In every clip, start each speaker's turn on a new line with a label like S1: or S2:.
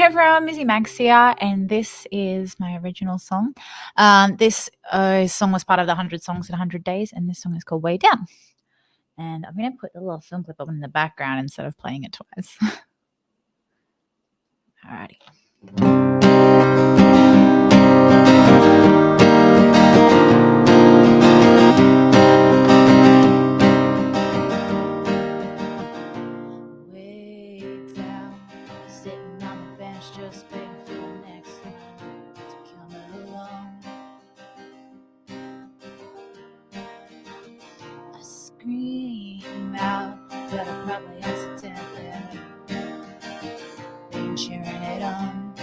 S1: everyone, Missy Max here, and this is my original song. This song was part of the 100 Songs in 100 Days, and this song is called Way Down. And I'm going to put the little film clip up in the background instead of playing it twice. Alrighty. Sitting on the bench, just waiting for the next one to come along. I scream out, but I probably accidentally been cheering it on.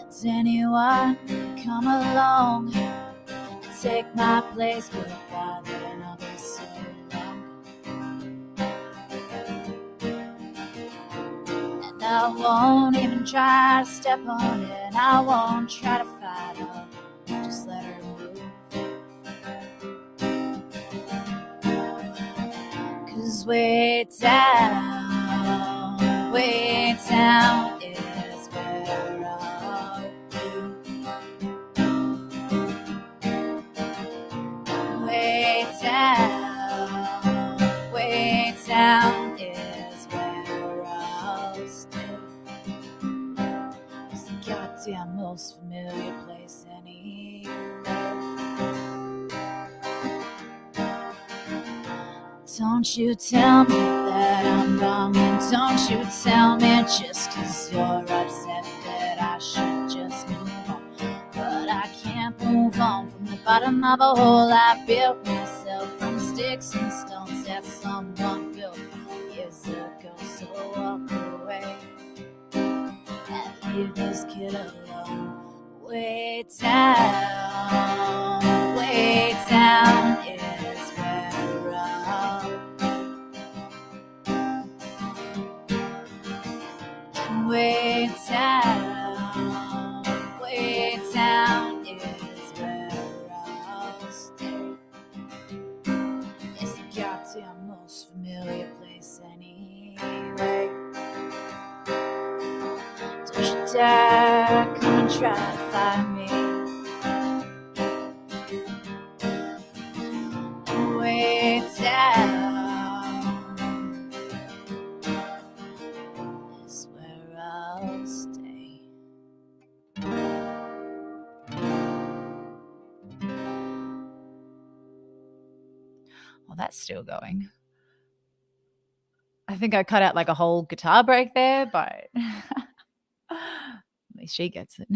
S1: Does anyone come along and take my place? But by then I'll be so I won't even try to step on it. I won't try to fight up. Just let her move. 'Cause way down is where I'll do. Way down is where I'll stay. It's the goddamn most familiar place anywhere. Don't you tell me that I'm wrong, and don't you tell me just 'cause you're upset that I should just move on. But I can't move on from the bottom of a hole I built myself from sticks and stones that someone built years ago. So walk away and leave this kid alone. Way down is where I'll be. Way down is where I'll stay. It's the goddamn most familiar place anyway. Don't you dare come and try to find me. Way down is where I'll stay. Well, that's still going. I think I cut out like a whole guitar break there, but at least she gets it.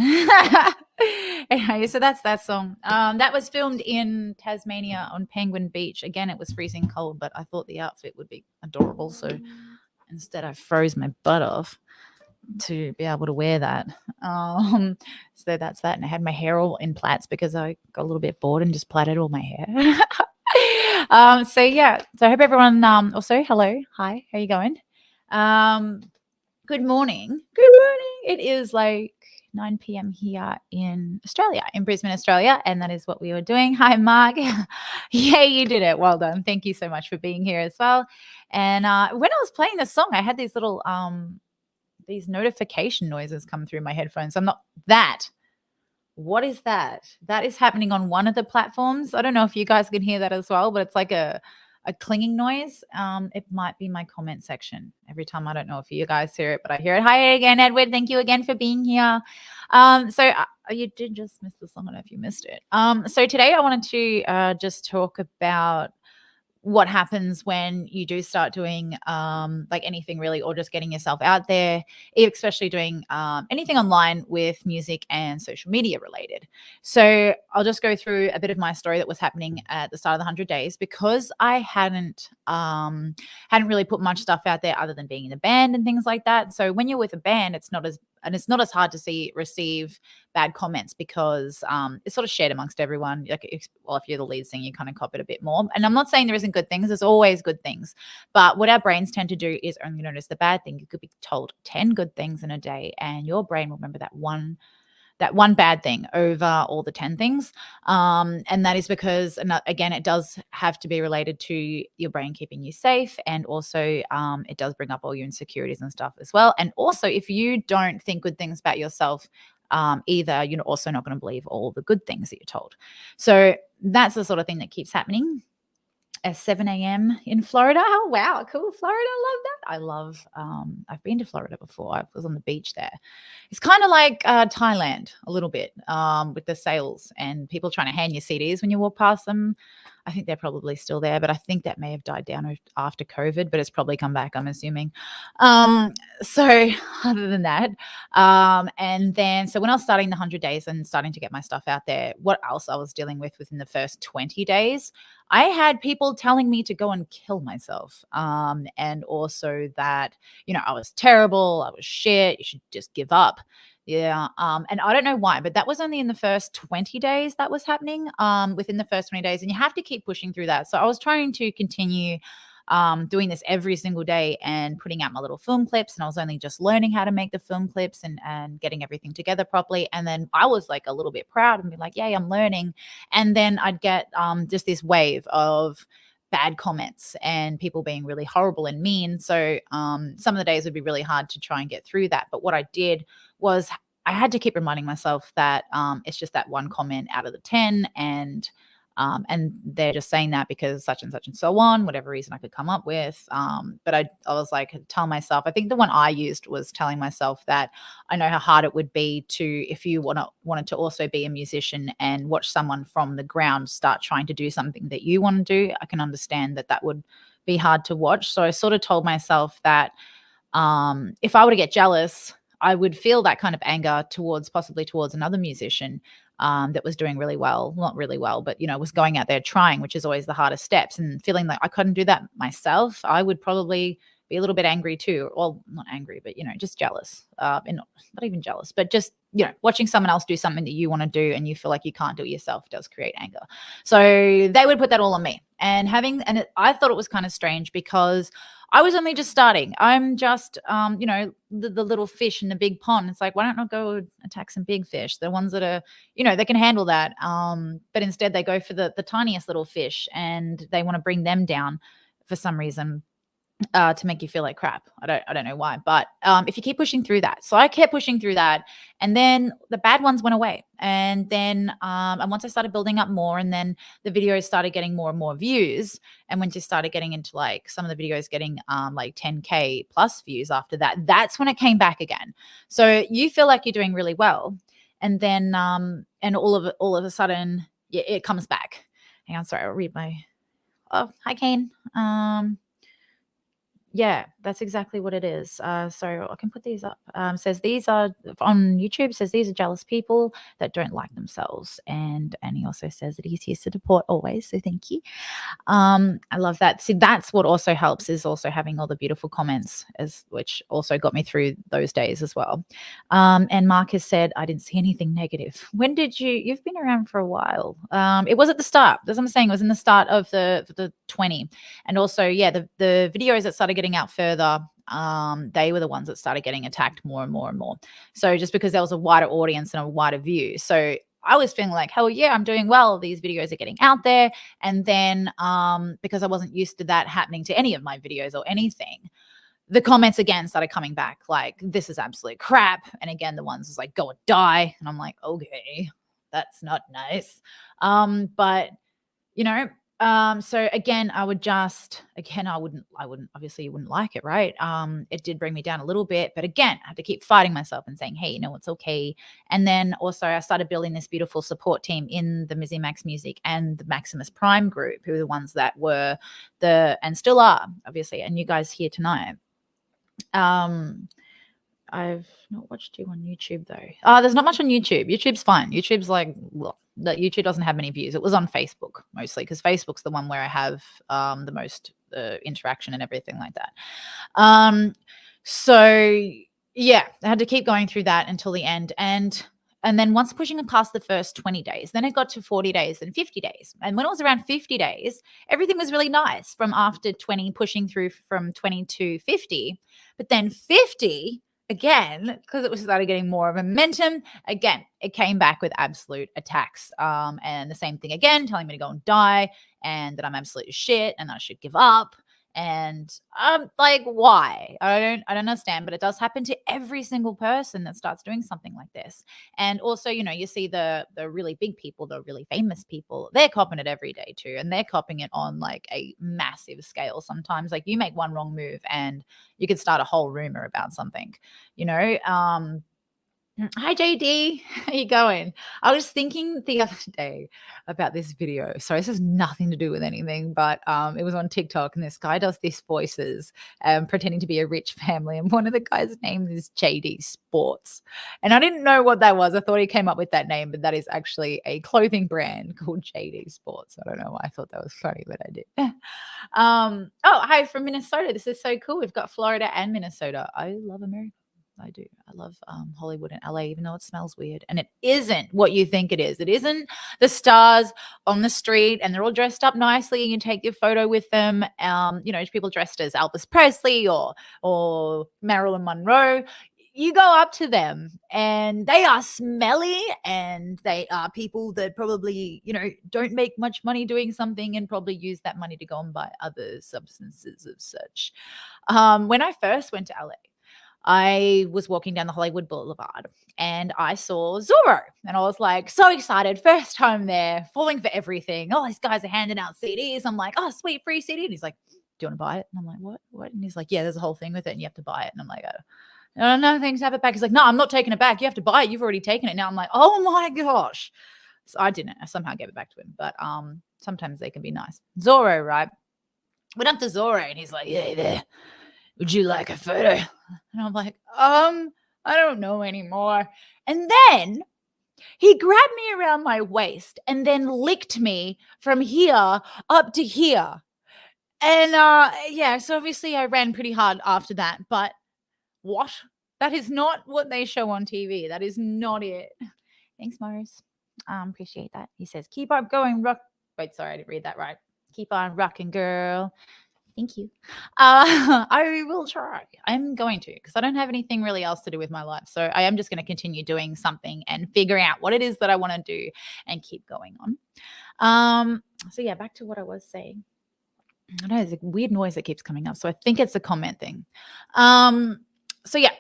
S1: Anyway, so that's that song. That was filmed in Tasmania on Penguin Beach. Again, it was freezing cold, but I thought the outfit would be adorable. So instead I froze my butt off to be able to wear that. So that's that. And I had my hair all in plaits because I got a little bit bored and just plaited all my hair. So yeah, so I hope everyone also hello, hi, how you going? Good morning. It is like 9 p.m. here in Australia, in Brisbane, Australia, and that is what we were doing. Hi, Mark. Yeah, you did it. Well done. Thank you so much for being here as well. And when I was playing this song, I had these little these notification noises come through my headphones. I'm not that. What is that? That is happening on one of the platforms. I don't know if you guys can hear that as well, but it's like a clinging noise. It might be my comment section every time. I don't know if you guys hear it, but I hear it. Hi again, Edward. Thank you again for being here. You did just miss the song. I don't know if you missed it. So today I wanted to just talk about what happens when you do start doing like anything really, or just getting yourself out there, especially doing anything online with music and social media related. So I'll just go through a bit of my story that was happening at the start of the 100 days, because I hadn't really put much stuff out there other than being in a band and things like that. So when you're with a band, it's not as hard to receive bad comments, because it's sort of shared amongst everyone. Like, if you're the lead singer, you kind of cop it a bit more. And I'm not saying there isn't good things. There's always good things. But what our brains tend to do is only notice the bad thing. You could be told 10 good things in a day, and your brain will remember that one that one bad thing over all the 10 things. And that is because, again, it does have to be related to your brain keeping you safe. And also, it does bring up all your insecurities and stuff as well. And also, if you don't think good things about yourself, either, you're also not going to believe all the good things that you're told. So that's the sort of thing that keeps happening at 7 a.m. in Florida. Oh, wow. Cool. Florida. I love that. I've been to Florida before. I was on the beach there. It's kind of like Thailand a little bit, with the sales and people trying to hand you CDs when you walk past them. I think they're probably still there, but I think that may have died down after COVID, but it's probably come back, I'm assuming. So other than that, and then, so when I was starting the 100 days and starting to get my stuff out there, what else I was dealing with within the first 20 days, I had people telling me to go and kill myself. And also that, I was terrible, I was shit, you should just give up. Yeah. And I don't know why, but that was only in the first 20 days that was happening, within the first 20 days. And you have to keep pushing through that. So I was trying to continue doing this every single day and putting out my little film clips. And I was only just learning how to make the film clips and getting everything together properly. And then I was like a little bit proud and be like, yay, I'm learning. And then I'd get just this wave of bad comments and people being really horrible and mean. So some of the days would be really hard to try and get through that. But what I did was I had to keep reminding myself that it's just that one comment out of the 10, and they're just saying that because such and so on, whatever reason I could come up with. But I was like, tell myself, I think the one I used was telling myself that I know how hard it would be to, if you wanted to also be a musician and watch someone from the ground start trying to do something that you want to do, I can understand that would be hard to watch. So I sort of told myself that if I were to get jealous, I would feel that kind of anger possibly towards another musician that was doing really well, not really well, but, was going out there trying, which is always the hardest steps, and feeling like I couldn't do that myself. I would probably be a little bit angry too. Well, not angry, but, just jealous, and not even jealous, but just, watching someone else do something that you want to do and you feel like you can't do it yourself does create anger. So they would put that all on me, and I thought it was kind of strange because I was only just starting. I'm just, the little fish in the big pond. It's like, why don't I go attack some big fish? The ones that are, they can handle that. But instead they go for the tiniest little fish and they want to bring them down for some reason. To make you feel like crap. I don't know why, but if you keep pushing through that. So I kept pushing through that, and then the bad ones went away. And then and once I started building up more, and then the videos started getting more and more views, and when you started getting into like some of the videos getting like 10K plus views after that, that's when it came back again. So you feel like you're doing really well, and then and all of a sudden, yeah, it comes back. Hang on, sorry, I'll read my. Oh, hi Kane. Yeah, that's exactly what it is. So I can put these up. Says these are on YouTube. Says these are jealous people that don't like themselves, and he also says that he's here to support always. So thank you. I love that. See, that's what also helps, is also having all the beautiful comments, which also got me through those days as well. And Marcus said, I didn't see anything negative. When did you've been around for a while? It was at the start. That's what I'm saying. It was in the start of the 20. And also, yeah, the videos that started getting out further, they were the ones that started getting attacked more and more and more. So just because there was a wider audience and a wider view. So I was feeling like, hell yeah, I'm doing well. These videos are getting out there. And then because I wasn't used to that happening to any of my videos or anything, the comments again started coming back like, this is absolute crap. And again, the ones was like, go and die. And I'm like, okay, that's not nice. But so again, I wouldn't, obviously you wouldn't like it, right? It did bring me down a little bit, but again, I had to keep fighting myself and saying, hey, it's okay. And then also I started building this beautiful support team in the Mizzy Max Music and the Maximus Prime group, who are the ones that were and still are, obviously, and you guys here tonight. I've not watched you on YouTube though. There's not much on YouTube. YouTube's fine. YouTube's like, well, YouTube doesn't have many views. It was on Facebook mostly, because Facebook's the one where I have the most interaction and everything like that. So yeah, I had to keep going through that until the end. And then once pushing past the first 20 days, then it got to 40 days and 50 days. And when it was around 50 days, everything was really nice from after 20, pushing through from 20 to 50. But then 50, again, because it was started getting more of a momentum, again, it came back with absolute attacks. And the same thing again, telling me to go and die and that I'm absolute shit and I should give up. And like, why? I don't understand, but it does happen to every single person that starts doing something like this. And also, you see the really big people, the really famous people, they're copping it every day too, and they're copping it on like a massive scale. Sometimes, like, you make one wrong move and you could start a whole rumor about something, you know. Hi JD, how you going? I was thinking the other day about this video. So this has nothing to do with anything, but it was on TikTok, and this guy does these voices, pretending to be a rich family, and one of the guys' name is JD Sports, and I didn't know what that was. I thought he came up with that name, but that is actually a clothing brand called JD Sports. I don't know why I thought that was funny, but I did. Oh, hi from Minnesota. This is so cool. We've got Florida and Minnesota. I love America. I do. I love Hollywood and LA, even though it smells weird. And it isn't what you think it is. It isn't the stars on the street and they're all dressed up nicely and you take your photo with them. People dressed as Elvis Presley or Marilyn Monroe. You go up to them and they are smelly and they are people that probably, don't make much money doing something and probably use that money to go and buy other substances of such. When I first went to LA, I was walking down the Hollywood Boulevard and I saw Zorro and I was like so excited. First time there, falling for everything. Oh, these guys are handing out CDs. I'm like, oh, sweet, free CD. And he's like, do you want to buy it? And I'm like, what? And he's like, yeah, there's a whole thing with it and you have to buy it. And I'm like, oh, no, thanks, have it back. He's like, no, I'm not taking it back. You have to buy it. You've already taken it. Now I'm like, oh my gosh. So I didn't. I somehow gave it back to him. But sometimes they can be nice. Zorro, right? Went up to Zorro and he's like, yeah, there. Would you like a photo? And I'm like, I don't know anymore. And then he grabbed me around my waist and then licked me from here up to here. And so obviously I ran pretty hard after that. But what? That is not what they show on TV. That is not it. Thanks, Morris. Appreciate that. He says, keep on going, rock. Wait, sorry, I didn't read that right. Keep on rocking, girl. Thank you. I will try. I'm going to, because I don't have anything really else to do with my life. So I am just going to continue doing something and figuring out what it is that I want to do and keep going on. So yeah, back to what I was saying. I don't know, there's a weird noise that keeps coming up. So I think it's a comment thing. So yeah.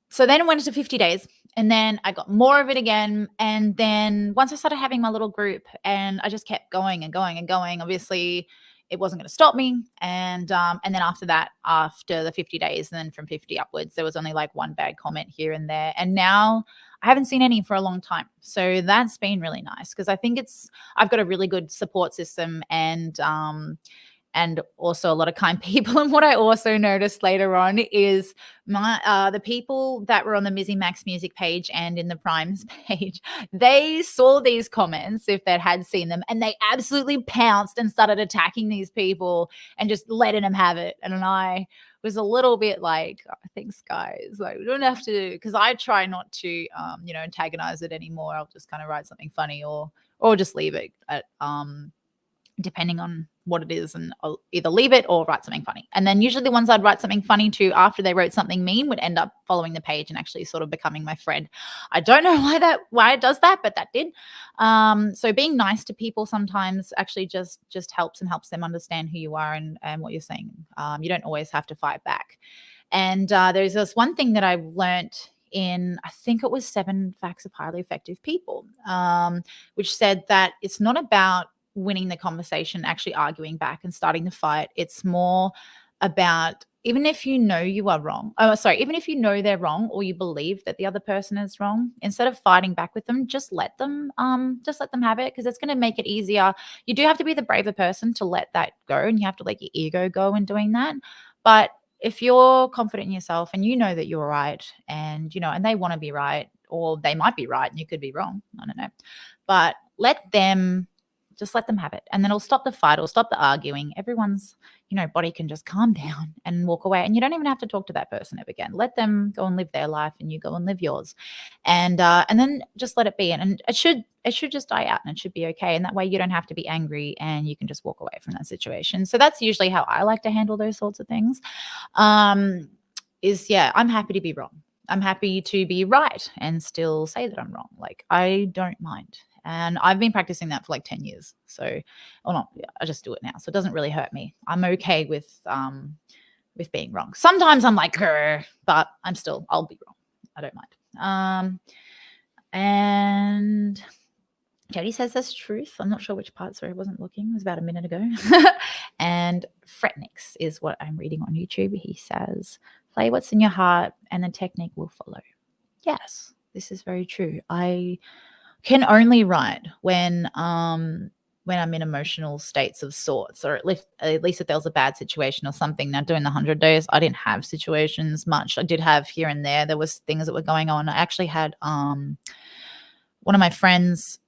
S1: So then it went into 50 days and then I got more of it again. And then once I started having my little group and I just kept going and going and going, obviously it wasn't going to stop me. And then after that, after the 50 days, and then from 50 upwards, there was only like one bad comment here and there. And now I haven't seen any for a long time. So that's been really nice because I think I've got a really good support system and also a lot of kind people. And what I also noticed later on is the people that were on the Mizzy Max music page and in the Primes page, they saw these comments if they had seen them, and they absolutely pounced and started attacking these people and just letting them have it. And I was a little bit like, oh, thanks guys, like we don't have to, because I try not to antagonize it anymore. I'll just kind of write something funny or just leave it at depending on what it is, and I'll either leave it or write something funny. And then usually the ones I'd write something funny to after they wrote something mean would end up following the page and actually sort of becoming my friend. I don't know why it does that, but that did. So being nice to people sometimes actually just helps them understand who you are and what you're saying. You don't always have to fight back. And there's this one thing that I learned in, I think it was 7 Facts of Highly Effective People, which said that it's not about winning the conversation, actually arguing back and starting the fight. It's more about, even if you know you are wrong, even if you know they're wrong or you believe that the other person is wrong, instead of fighting back with them, just let them have it, because it's going to make it easier. You do have to be the braver person to let that go, and you have to let your ego go in doing that. But if you're confident in yourself and you know that you're right, and and they want to be right, or they might be right and you could be wrong, I don't know, but just let them have it. And then it'll stop the fight. It'll stop the arguing. Everyone's, body can just calm down and walk away. And you don't even have to talk to that person ever again. Let them go and live their life and you go and live yours. And then just let it be. And it should just die out and it should be okay. And that way you don't have to be angry and you can just walk away from that situation. So that's usually how I like to handle those sorts of things. I'm happy to be wrong. I'm happy to be right and still say that I'm wrong. Like, I don't mind. And I've been practicing that for like 10 years. So, or not, yeah, I just do it now. So it doesn't really hurt me. I'm okay with being wrong. Sometimes I'm like, "Grr," but I'll be wrong. I don't mind. And Jody says that's truth. I'm not sure which part. Sorry, I wasn't looking. It was about a minute ago. And Fretnix is what I'm reading on YouTube. He says, play what's in your heart and the technique will follow. Yes, this is very true. I can only write when I'm in emotional states of sorts, or at least if there was a bad situation or something. Now, doing the 100 days, I didn't have situations much. I did have here and there was things that were going on. I actually had one of my friends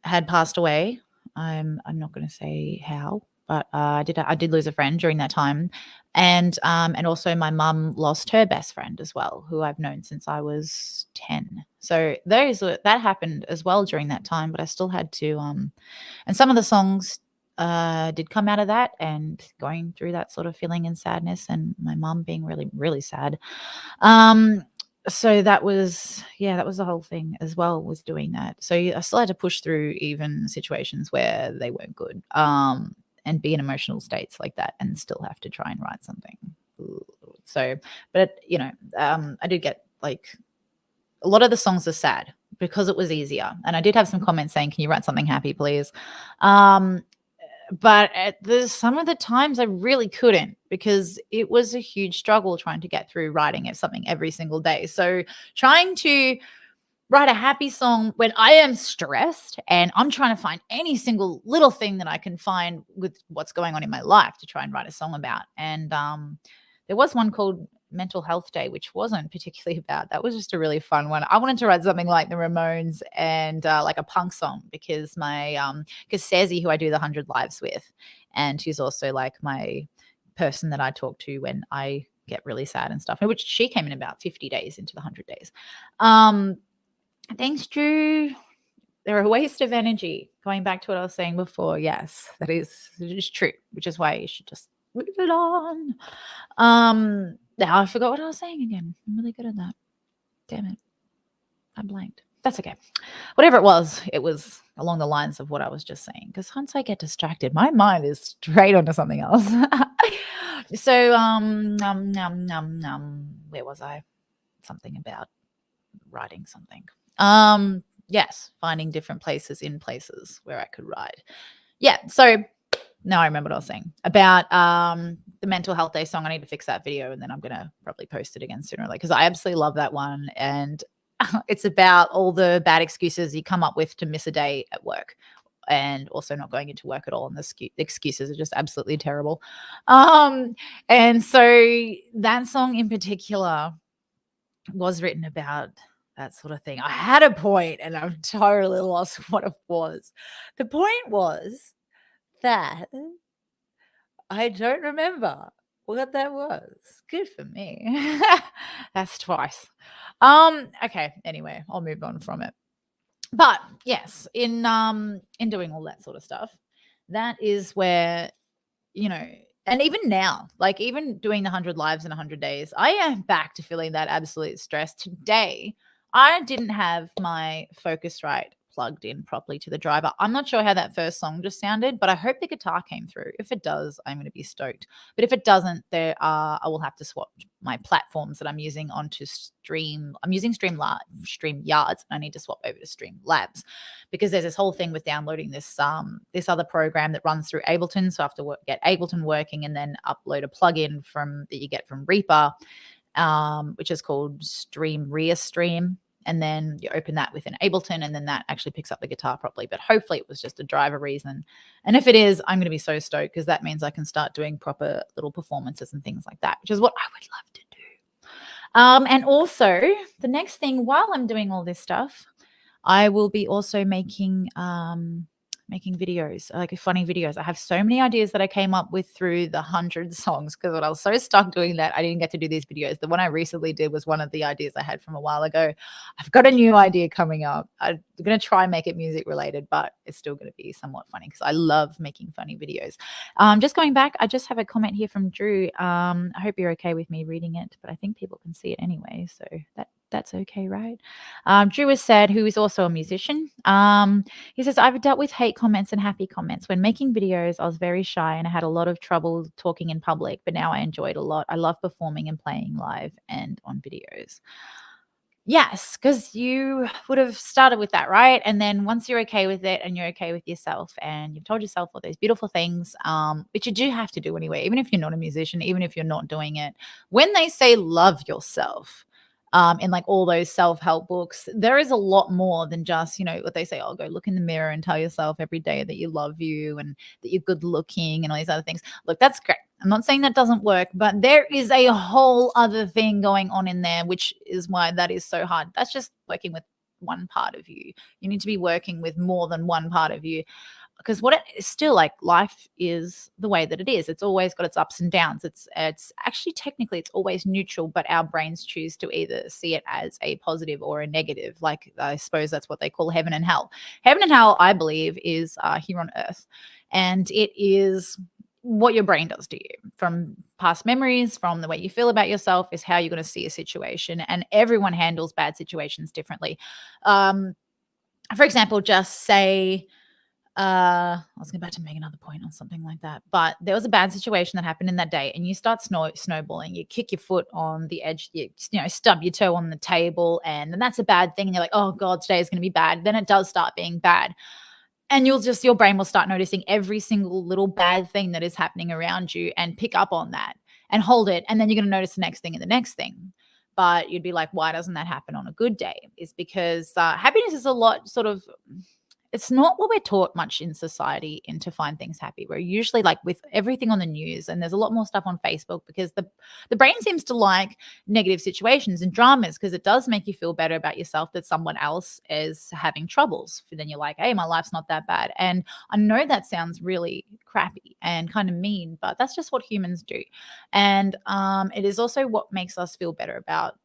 S1: had passed away. I'm not going to say how, but I did lose a friend during that time, and also my mum lost her best friend as well, who I've known since I was 10. So that happened as well during that time, but I still had to and some of the songs did come out of that and going through that sort of feeling and sadness, and my mum being really, really sad. So that was the whole thing as well, was doing that. So I still had to push through even situations where they weren't good, and be in emotional states like that and still have to try and write something. So, but I did get like a lot of the songs are sad because it was easier. And I did have some comments saying, can you write something happy, please? But some of the times I really couldn't, because it was a huge struggle trying to get through writing something every single day. So trying to write a happy song when I am stressed and I'm trying to find any single little thing that I can find with what's going on in my life to try and write a song about. And there was one called Mental Health Day, which wasn't particularly about. That was just a really fun one. I wanted to write something like the Ramones and like a punk song, because because Cezi, who I do the 100 Lives with, and she's also like my person that I talk to when I get really sad and stuff, which she came in about 50 days into the 100 days. Thanks, Drew. They're a waste of energy. Going back to what I was saying before, yes, it is true, which is why you should just move it on. Now I forgot what I was saying again. I'm really good at that. Damn it. I blanked. That's okay. Whatever it was along the lines of what I was just saying, because once I get distracted, my mind is straight onto something else. So, where was I? Something about writing something. Yes, finding different places in places where I could write. Yeah, so now I remember what I was saying about the Mental Health Day song. I need to fix that video, and then I'm going to probably post it again sooner or later, because I absolutely love that one. And it's about all the bad excuses you come up with to miss a day at work, and also not going into work at all. And the excuses are just absolutely terrible. And so that song in particular was written about that sort of thing. I had a point and I've totally lost what it was. The point was that I don't remember what that was. Good for me. That's twice. Okay, anyway, I'll move on from it. But yes, in doing all that sort of stuff, that is where, and even now, like even doing the 100 lives in 100 days, I am back to feeling that absolute stress. Today, I didn't have my Focusrite plugged in properly to the driver. I'm not sure how that first song just sounded, but I hope the guitar came through. If it does, I'm going to be stoked. But if it doesn't, I will have to swap my platforms that I'm using onto Stream. I'm using StreamYards, and I need to swap over to Streamlabs, because there's this whole thing with downloading this other program that runs through Ableton. So I have to get Ableton working and then upload a plugin that you get from Reaper, which is called Restream. And then you open that within Ableton, and then that actually picks up the guitar properly. But hopefully it was just a driver reason. And if it is, I'm going to be so stoked, because that means I can start doing proper little performances and things like that, which is what I would love to do. And also, the next thing, while I'm doing all this stuff, I will be also making videos, like funny videos. I have so many ideas that I came up with through the 100 songs, because when I was so stuck doing that, I didn't get to do these videos. The one I recently did was one of the ideas I had from a while ago. I've got a new idea coming up. I'm going to try and make it music related, but it's still going to be somewhat funny, because I love making funny videos. Just going back, I just have a comment here from Drew. I hope you're okay with me reading it, but I think people can see it anyway, so that That's okay, right? Drew has said, who is also a musician. He says, I've dealt with hate comments and happy comments. When making videos, I was very shy and I had a lot of trouble talking in public, but now I enjoy it a lot. I love performing and playing live and on videos. Yes, because you would have started with that, right? And then once you're okay with it and you're okay with yourself and you've told yourself all those beautiful things, which you do have to do anyway, even if you're not a musician, even if you're not doing it, when they say love yourself, in like all those self-help books, there is a lot more than just, what they say, oh, go look in the mirror and tell yourself every day that you love you and that you're good looking and all these other things. Look, that's great. I'm not saying that doesn't work, but there is a whole other thing going on in there, which is why that is so hard. That's just working with one part of you. You need to be working with more than one part of you, because what it is still like, life is the way that it is. It's always got its ups and downs. It's actually technically it's always neutral, but our brains choose to either see it as a positive or a negative. Like I suppose that's what they call heaven and hell. Heaven and hell, I believe, is here on earth, and it is what your brain does to you from past memories, from the way you feel about yourself, is how you're going to see a situation. And everyone handles bad situations differently. For example, just say, I was about to make another point on something like that, but there was a bad situation that happened in that day, and you start snowballing. You kick your foot on the edge, you stub your toe on the table, and then that's a bad thing. And you're like, oh God, today is going to be bad. Then it does start being bad. And your brain will start noticing every single little bad thing that is happening around you and pick up on that and hold it. And then you're going to notice the next thing and the next thing. But you'd be like, why doesn't that happen on a good day? Is because happiness is a lot sort of, it's not what we're taught much in society in to find things happy. We're usually like with everything on the news, and there's a lot more stuff on Facebook because the brain seems to like negative situations and dramas, because it does make you feel better about yourself that someone else is having troubles. Then you're like, hey, my life's not that bad. And I know that sounds really crappy and kind of mean, but that's just what humans do. And it is also what makes us feel better about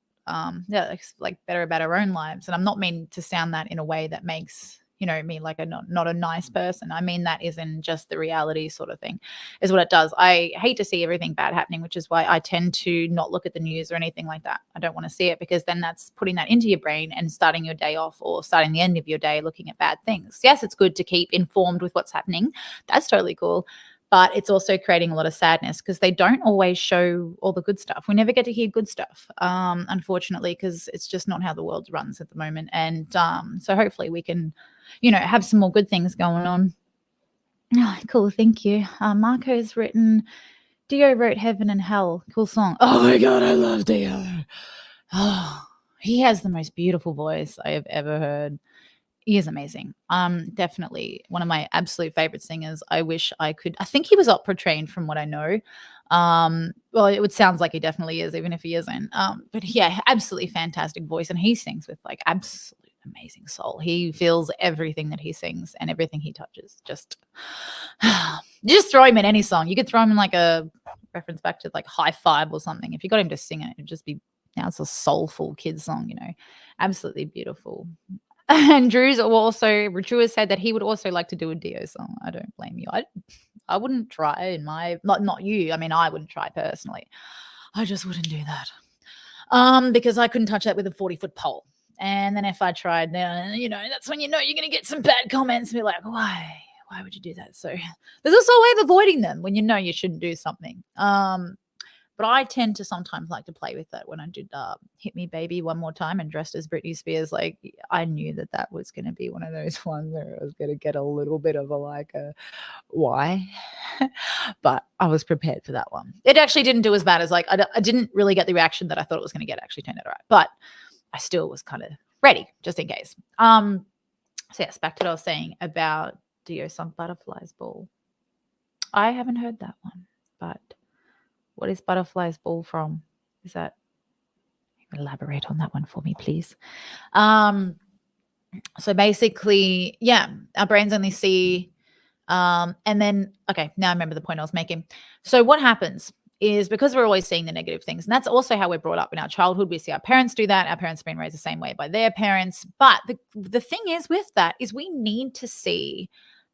S1: like better about our own lives. And I'm not meaning to sound that in a way that makes me like a not a nice person. I mean that isn't just the reality sort of thing is what it does. I hate to see everything bad happening, which is why I tend to not look at the news or anything like that. I don't want to see it, because then that's putting that into your brain and starting your day off or starting the end of your day looking at bad things. Yes, it's good to keep informed with what's happening. That's totally cool. But it's also creating a lot of sadness because they don't always show all the good stuff. We never get to hear good stuff, unfortunately, because it's just not how the world runs at the moment. And so hopefully we can, have some more good things going on. Oh, cool. Thank you. Marco's written, Dio wrote Heaven and Hell. Cool song. Oh my God, I love Dio. Oh, he has the most beautiful voice I have ever heard. He is amazing. Definitely one of my absolute favorite singers. I think he was opera trained from what I know. Well, it sounds like he definitely is, even if he isn't. But yeah, absolutely fantastic voice. And he sings with like absolute amazing soul. He feels everything that he sings and everything he touches. You just throw him in any song. You could throw him in like a reference back to like High Five or something. If you got him to sing it, it'd just be, now it's a soulful kid's song, absolutely beautiful. And Drew has said that he would also like to do a Dio song. I don't blame you. I wouldn't try in my, not you. I mean, I wouldn't try personally. I just wouldn't do that. Because I couldn't touch that with a 40-foot pole. And then if I tried, that's when you're going to get some bad comments and be like, why would you do that? So there's also a way of avoiding them when you shouldn't do something. But I tend to sometimes like to play with that. When I did Hit Me Baby One More Time and dressed as Britney Spears, like I knew that was going to be one of those ones where I was going to get a little bit of a why? But I was prepared for that one. It actually didn't do as bad as I didn't really get the reaction that I thought it was going to get. It actually turned out all right. But I still was kind of ready just in case. So yes, back to what I was saying about Dio song Butterfly's Ball. I haven't heard that one, but what is Butterfly's Ball from? Is that, elaborate on that one for me, please. So basically, yeah, our brains only see, and then, okay, now I remember the point I was making. So what happens is, because we're always seeing the negative things, and that's also how we're brought up in our childhood. We see our parents do that. Our parents have been raised the same way by their parents. But the thing is with that is we need to see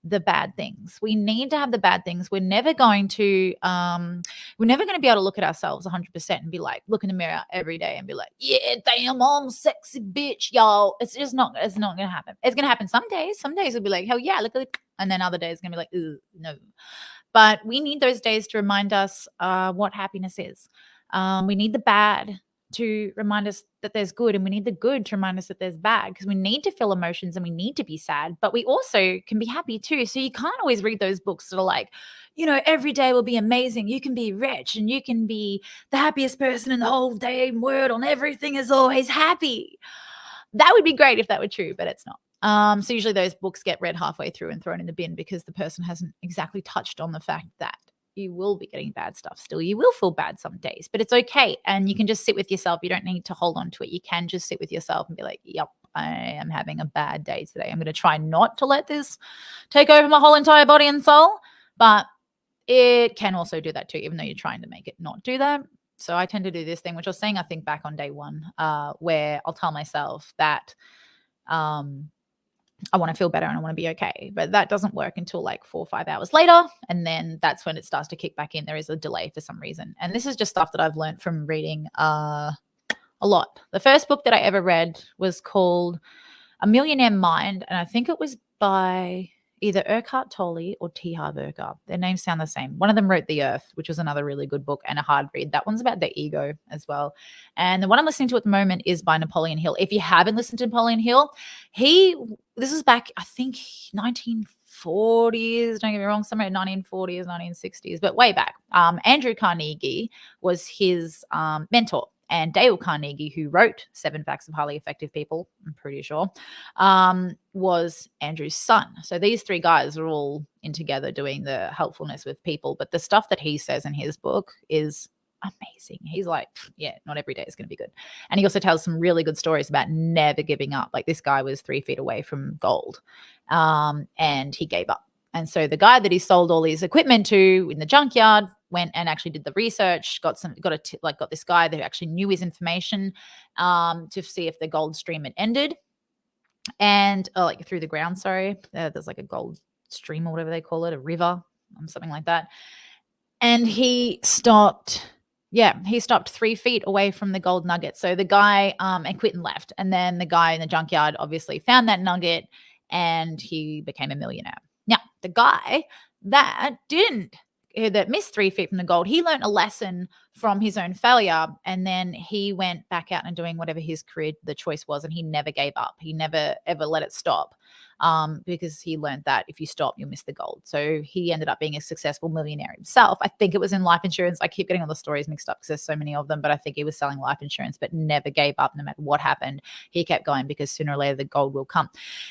S1: the bad things. We need to have the bad things. We're never going to be able to look at ourselves 100% and be like, look in the mirror every day and be like, yeah, damn, I'm sexy bitch, y'all. It's not going to happen. It's going to happen some days. Some days we'll be like, hell yeah, look at it. And then other days it's going to be like, ooh, no. But we need those days to remind us what happiness is. We need the bad to remind us that there's good, and we need the good to remind us that there's bad, because we need to feel emotions and we need to be sad, but we also can be happy too. So you can't always read those books that are like, every day will be amazing. You can be rich and you can be the happiest person in the whole damn world and everything is always happy. That would be great if that were true, but it's not. So usually those books get read halfway through and thrown in the bin because the person hasn't exactly touched on the fact that you will be getting bad stuff still. You will feel bad some days, but it's okay. And you can just sit with yourself. You don't need to hold on to it. You can just sit with yourself and be like, yep, I am having a bad day today. I'm going to try not to let this take over my whole entire body and soul. But it can also do that too, even though you're trying to make it not do that. So I tend to do this thing, which I was saying, I think back on day one, where I'll tell myself that I want to feel better and I want to be okay. But that doesn't work until like 4 or 5 hours later. And then that's when it starts to kick back in. There is a delay for some reason. And this is just stuff that I've learned from reading a lot. The first book that I ever read was called A Millionaire Mind. And I think it was by either Eckhart Tolle or T. Harv Eker. Their names sound the same. One of them wrote The Earth, which was another really good book and a hard read. That one's about the ego as well. And the one I'm listening to at the moment is by Napoleon Hill. If you haven't listened to Napoleon Hill, this is back, I think, 1940s, don't get me wrong, somewhere in 1940s, 1960s, but way back. Andrew Carnegie was his mentor. And Dale Carnegie, who wrote 7 Facts of Highly Effective People, I'm pretty sure, was Andrew's son. So these 3 guys are all in together doing the helpfulness with people. But the stuff that he says in his book is amazing. He's like, yeah, not every day is going to be good. And he also tells some really good stories about never giving up. Like this guy was 3 feet away from gold, and he gave up. And so the guy that he sold all his equipment to in the junkyard went and actually did the research, got this guy that actually knew his information to see if the gold stream had ended, and like through the ground. Sorry, there's like a gold stream or whatever they call it, a river, something like that. And he stopped. Yeah, he stopped 3 feet away from the gold nugget. So the guy and quit and left. And then the guy in the junkyard obviously found that nugget and he became a millionaire. Now, the guy that missed 3 feet from the gold, he learned a lesson from his own failure. And then he went back out and doing whatever his career, the choice was. And he never gave up. He never, ever let it stop. Because he learned that if you stop, you'll miss the gold. So he ended up being a successful millionaire himself. I think it was in life insurance. I keep getting all the stories mixed up because there's so many of them, but I think he was selling life insurance, but never gave up no matter what happened. He kept going because sooner or later the gold will come.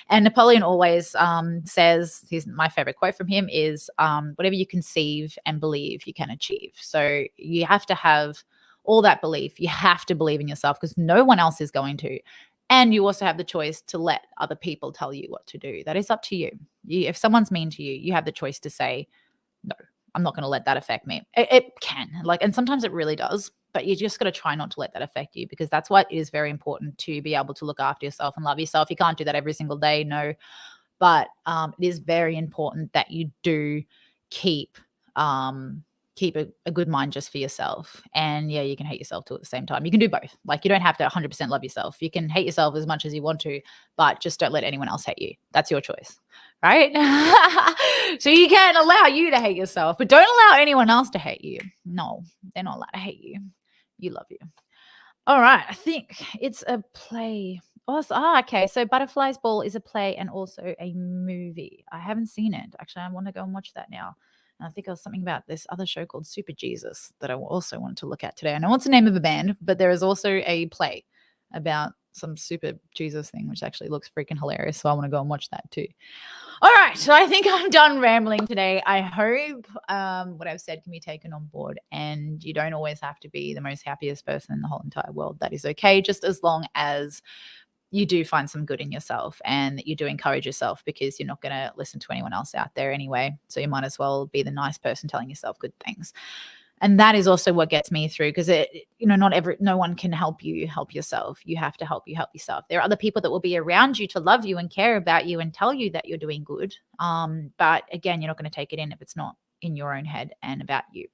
S1: And Napoleon always says, my favorite quote from him is, whatever you conceive and believe, you can achieve. So you have to have all that belief. You have to believe in yourself because no one else is going to. And you also have the choice to let other people tell you what to do. That is up to you. If someone's mean to you, you have the choice to say, no, I'm not going to let that affect me. It can, and sometimes it really does, but you just got to try not to let that affect you, because that's what is very important, to be able to look after yourself and love yourself. You can't do that every single day, no, but it is very important that you do keep a good mind just for yourself. And yeah, you can hate yourself too at the same time. You can do both. Like, you don't have to 100% love yourself. You can hate yourself as much as you want to, but just don't let anyone else hate you. That's your choice, right? So you can allow you to hate yourself, but don't allow anyone else to hate you. No, they're not allowed to hate you. You love you. All right. I think it's a play. Okay. So Butterfly's Ball is a play and also a movie. I haven't seen it. Actually, I want to go and watch that now. And I think there was something about this other show called Super Jesus that I also wanted to look at today. I know it's the name of a band, but there is also a play about some super Jesus thing, which actually looks freaking hilarious. So I want to go and watch that too. All right. So I think I'm done rambling today. I hope what I've said can be taken on board, and you don't always have to be the most happiest person in the whole entire world. That is okay, just as long as you do find some good in yourself and that you do encourage yourself, because you're not going to listen to anyone else out there anyway. So you might as well be the nice person telling yourself good things. And that is also what gets me through, because no one can help you help yourself. You have to help yourself. There are other people that will be around you to love you and care about you and tell you that you're doing good. But again, you're not going to take it in if it's not in your own head and about you.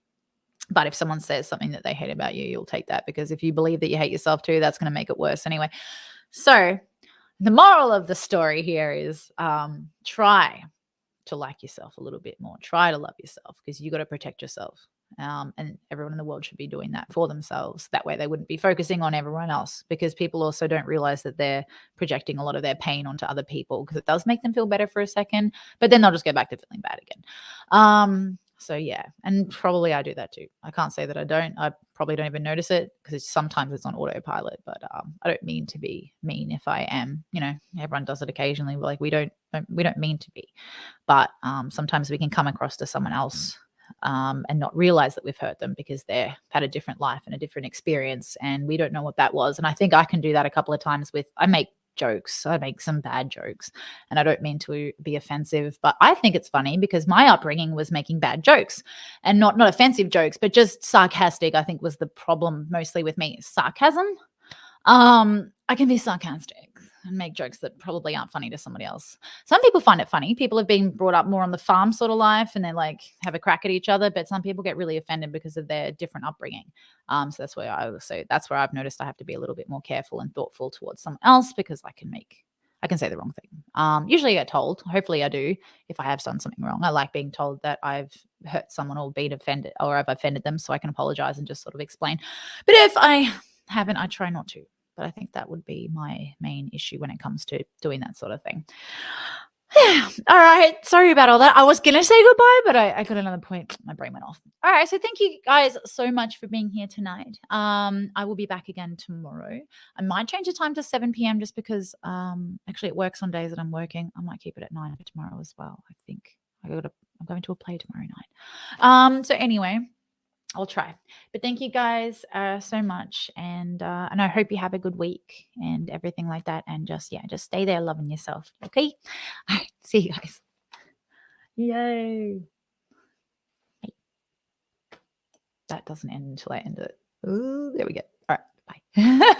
S1: But if someone says something that they hate about you, you'll take that, because if you believe that you hate yourself too, that's going to make it worse anyway. So the moral of the story here is try to like yourself a little bit more. Try to love yourself, because you got to protect yourself. And everyone in the world should be doing that for themselves. That way they wouldn't be focusing on everyone else, because people also don't realize that they're projecting a lot of their pain onto other people, because it does make them feel better for a second, but then they'll just go back to feeling bad again. So yeah, and probably I do that too. I can't say that I don't. I probably don't even notice it, because sometimes it's on autopilot, but I don't mean to be mean if I am. Everyone does it occasionally. Like we don't mean to be, but sometimes we can come across to someone else and not realize that we've hurt them, because they've had a different life and a different experience, and we don't know what that was. And I think I can do that a couple of times I make jokes. I make some bad jokes, and I don't mean to be offensive, but I think it's funny because my upbringing was making bad jokes, and not offensive jokes, but just sarcastic. I think was the problem mostly with me. Sarcasm. I can be sarcastic and make jokes that probably aren't funny to somebody else. Some people find it funny. People have been brought up more on the farm sort of life, and they like have a crack at each other, but some people get really offended because of their different upbringing. So that's where I've noticed I have to be a little bit more careful and thoughtful towards someone else, because I can say the wrong thing. Usually I get told. Hopefully I do if I have done something wrong. I like being told that I've hurt someone or been offended, or I've offended them, so I can apologize and just sort of explain. But if I haven't, I try not to. But I think that would be my main issue when it comes to doing that sort of thing. All right. Sorry about all that. I was going to say goodbye, but I got another point. My brain went off. All right. So thank you guys so much for being here tonight. I will be back again tomorrow. I might change the time to 7 p.m. just because actually it works on days that I'm working. I might keep it at 9 for tomorrow as well. I think I'm going to a play tomorrow night. So anyway, I'll try. But thank you guys so much. And I hope you have a good week and everything like that. And just stay there loving yourself. Okay? All right. See you guys. Yay. Hey. That doesn't end until I end it. Ooh, there we go. All right. Bye.